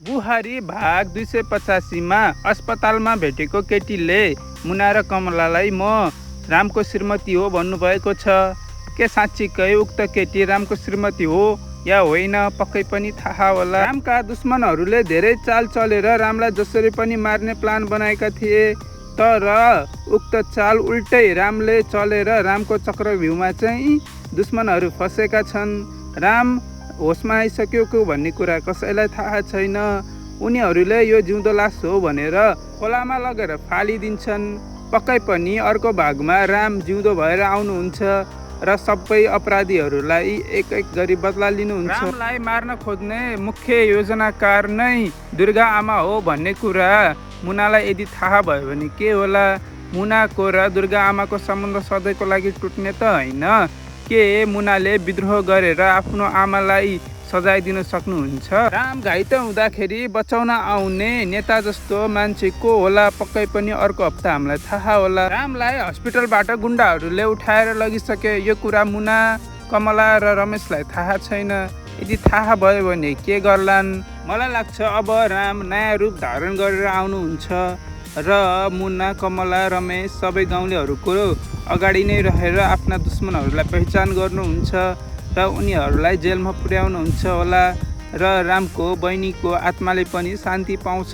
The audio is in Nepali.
बुहारी भाग 285 मा अस्पतालमा भेटेको केटीले मुना र कमलालाई म रामको श्रीमती हो भन्नुभएको छ। के साँच्चीकै उक्त केटी रामको श्रीमती हो या होइन पक्कै पनि थाहा होला। रामका दुश्मनहरूले धेरै चाल चलेर रामलाई जसरी पनि मार्ने प्लान बनाएका थिए, तर उक्त चाल उल्टै रामले चलेर रामको चक्रव्यूहमा चाहिँ दुश्मनहरू फसेका छन्। राम होसमा आइसक्यो कि भन्ने कुरा कसैलाई थाहा छैन। उनीहरूले यो जिउँदो लास हो भनेर खोलामा लगेर फालिदिन्छन्। पक्कै पनि अर्को भागमा राम जिउँदो भएर आउनुहुन्छ र सबै अपराधीहरूलाई एक एक गरी बदला लिनुहुन्छ। रामलाई मार्न खोज्ने मुख्य योजनाकार नै दुर्गा आमा हो भन्ने कुरा मुनालाई यदि थाहा भयो भने के होला। मुनाको र दुर्गा आमाको सम्बन्ध सधैँको लागि टुट्ने त होइन। के मुनाले विद्रोह गरेर आफ्नो आमालाई सजाय दिन सक्नुहुन्छ? राम घाइते हुँदाखेरि बचाउन आउने नेता जस्तो मान्छे को होला पक्कै पनि अर्को हप्ता हामीलाई थाहा होला। रामलाई हस्पिटलबाट गुन्डाहरूले उठाएर लगिसके यो कुरा मुना, कमला र रमेशलाई थाहा छैन। यदि थाहा भयो भने के गर्लान्? मलाई लाग्छ अब राम नयाँ रूप धारण गरेर आउनुहुन्छ र मुना, कमला, रमेश सबै गाउँलेहरूको अगाडि नै रहेर आफ्ना दुश्मनहरूलाई पहिचान गर्नुहुन्छ र उनीहरूलाई जेलमा पुर्याउनुहुन्छ होला र रामको बहिनीको आत्माले पनि शान्ति पाउँछ।